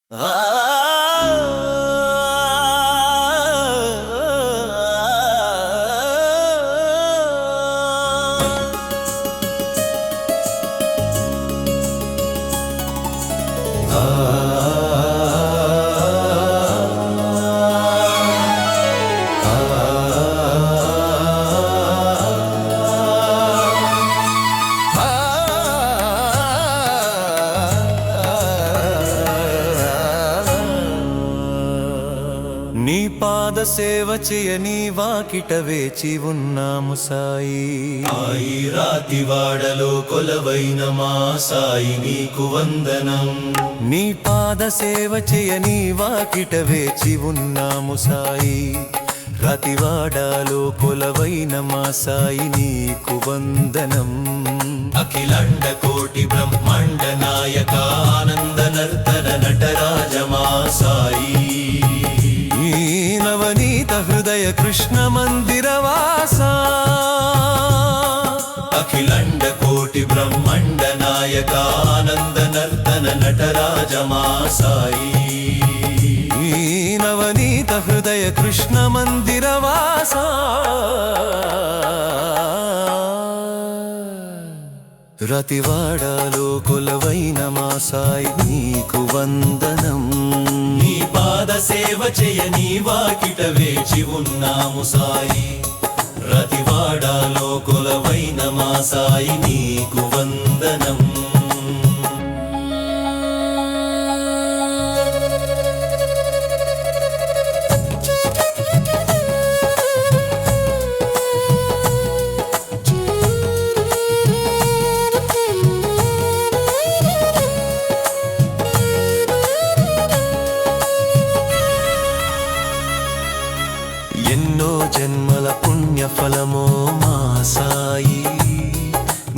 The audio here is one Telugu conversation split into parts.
నీ పాద సేవ చేయని వాకిట వేచి ఉన్నాము సాయి. ఆయి రాతివాడలో కొలవైన మా సాయి నీకు వందనం. నీ పాద సేవ చేయని వాకిట వేచి ఉన్నాము సాయి. రాతివాడలో కొలవైన మా సాయి నీకు వందనం. అఖిలాండ కోటి బ్రహ్మాండ నాయక ఆనంద నర్తన నటరాజ మా సాయి. నవనీత హృదయ కృష్ణ మందిర వాస. అఖిలాండ కోటి బ్రహ్మాండ నాయక ఆనంద నర్తన నటరాజ మా సాయి. నవనీత హృదయ కృష్ణ మందిర వాస. రతివాడలో కొలవైన మా సాయి నీకు వందనం. నీ పాద సేవ చేయని వాకిట వేచి ఉన్నాము సాయి. రతివాడలో కొలవైన మా సాయి నీకు వందనం. ఎన్నో జన్మల పుణ్యఫలమో మా సాయి.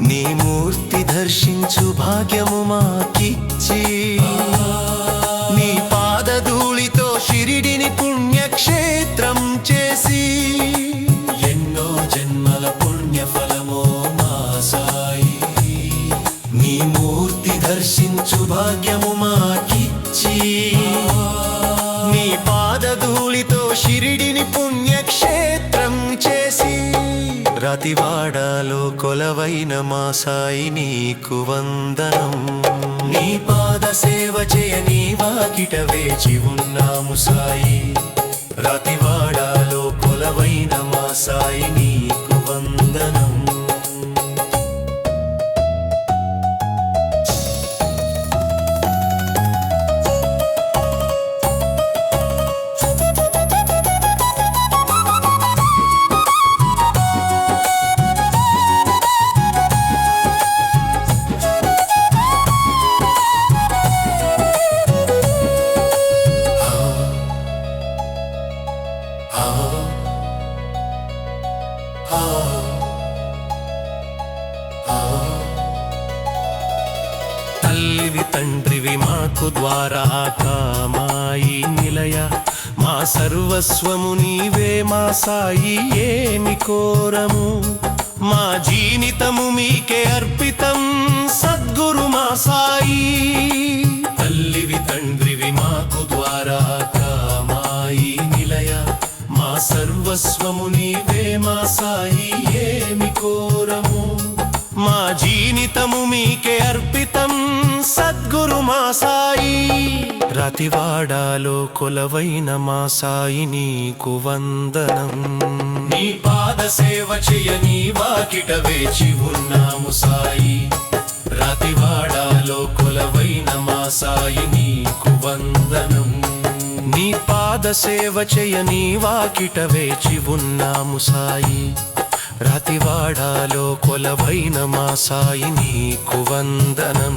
నీ మూర్తి దర్శించు భాగ్యము మాకిచ్చి. నీ పాదధూళితో షిరిడిని పుణ్యక్షేత్రం చేసి. ఎన్నో జన్మల పుణ్యఫలమో మా సాయి. నీ మూర్తి దర్శించు భాగ్యము మాకిచ్చి. నీ పాదధూళితో షిరిడిని పుణ్యక్షేత్రం చేసి. రాతివాడలో కొలవైన మా సాయి నీకు వందనం. నీ పాద సేవ చేయని వాకిట వేచి ఉన్నాము సాయి. రాతివాడలో కొలవైన మా సాయి నీకు వందనం. తల్లివి తండ్రివి మాకు ద్వారకామాయి నిలయ. మా సర్వస్వము నీవే మా సాయి ఏమి కోరము. మా జీవితము మీకే అర్పితం సద్గురు మా సాయి. తల్లివి తండ్రివి మాకు ద్వారకామాయి నిలయ. మా సర్వస్వము నీవే మా సాయి ఏమి కోరము. మా జీవితము మీకే అర్పితం సద్గురు మా సాయి. రాతివాడలో కొలవైన మా సాయి నీకు వందనం. నీ పాద సేవ చేయని వాకిట వేచి ఉన్నాము సాయి. రాతివాడలో కొలవైన మా సాయి నీకు వందనం. నీ పాద సేవ చేయని వాకిట వేచి ఉన్నాము సాయి. రాతివాడలో కొలవైన మా సాయి నీకు వందనం.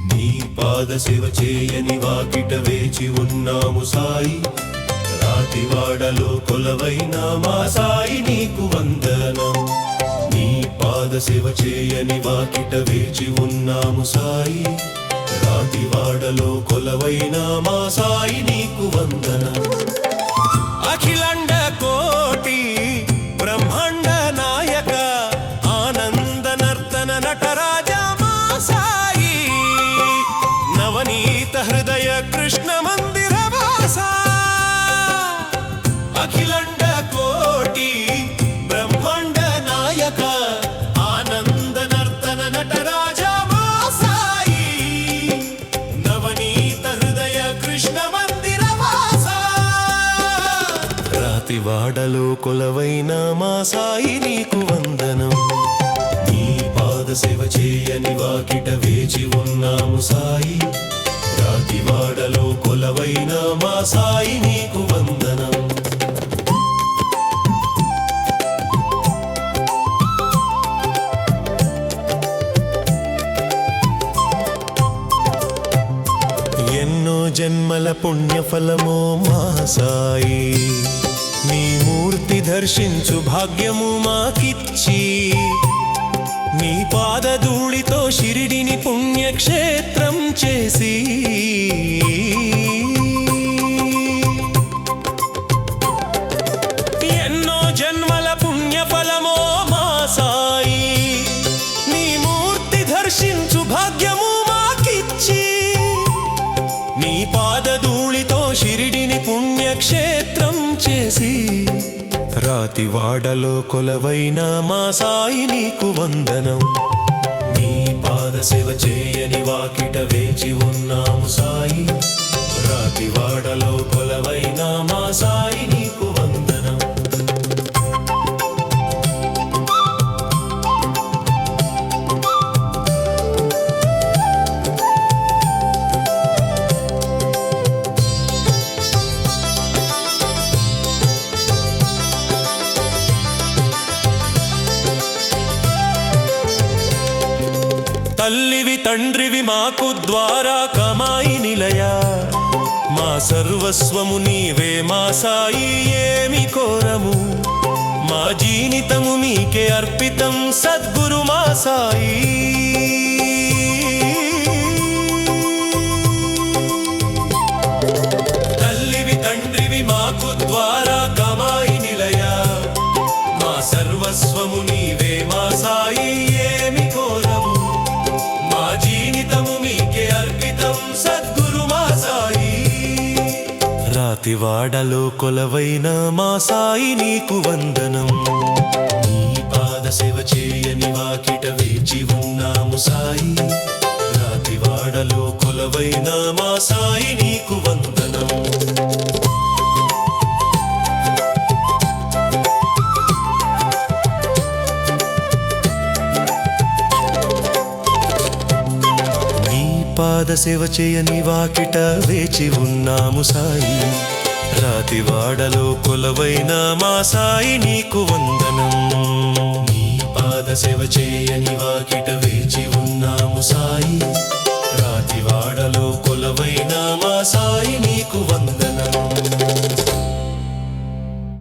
నీ పాద సేవ చేయని వాకిట వేచి ఉన్నాము సాయి రాతివాడలో కొలవైన మా సాయి నీకు వందనం నీ పాద సేవ చేయని వాకిట వేచి ఉన్నాము సాయి రాతివాడలో కొలవైన మా సాయి నీకు వందనం అఖిలండ కోటి బ్రహ్మాండ నాయక ఆనంద నర్తన నటరాజ మా సాయి నవనీత హృదయ కృష్ణ మందిర వాస అఖిలండ కోటి బ్రహ్మాండ నాయక ఆనంద నర్తన నటరాజ మా సాయి నవనీత హృదయ కృష్ణ మందిర వాస రాతివాడలో కొలవైన మా సాయి నీకు వందనం నీ పాద సేవ చేయని వాకిట వేచి ఉన్నాము సాయి రాతివాడలో కొలవైన మా సాయి నీకు వందనం ఎన్నో జన్మల పుణ్యఫలమో మా సాయి నీ మూర్తి దర్శించు భాగ్యము మాకిచ్చి నీ పాదధూళితో షిరిడిని పుణ్యక్షేత్రం చేసి ఎన్నో జన్మల పుణ్యఫలమో మా సాయి నీ మూర్తి దర్శించు భాగ్యము మాకిచ్చి నీ పాదధూళితో షిరిడిని పుణ్యక్షేత్రం చేసి రాతివాడలో కొలవైన మా సాయి నీకు వందనం నీ పాద సేవ చేయని వాకిట వేచి ఉన్నాము సాయి రాతివాడలో కొలవైన మా సాయి నీకు వందనం తల్లివి తండ్రివి మాకు ద్వారా కమాయి నిలయ మా సర్వస్వము నీవే మా సాయి ఏమి కోరము మా జీవితము నీకే అర్పితం సద్గురు మా సాయి తల్లివి తండ్రివి మాకు ద్వారా కమాయి నిలయ మా సర్వస్వము నీవే మా సాయి ఏమి కోరము మా జీవితము మీకే అర్పితం సద్గురు మా సాయి రాతివాడలో కొలవైన మా సాయి నీకు వందనం నీ పాద సేవ చేయని వాకిట వేచి ఉన్నాము సాయి రాతివాడలో కొలవైన మా సాయి నీకు వందనం పాద సేవ చేయని వాకిట వేచి ఉన్నాము సాయి రాతివాడలో కొలవైన మా సాయి నీకు వందనం నీ పాద సేవ చేయని వాకిట వేచి ఉన్నాము సాయి రాతివాడలో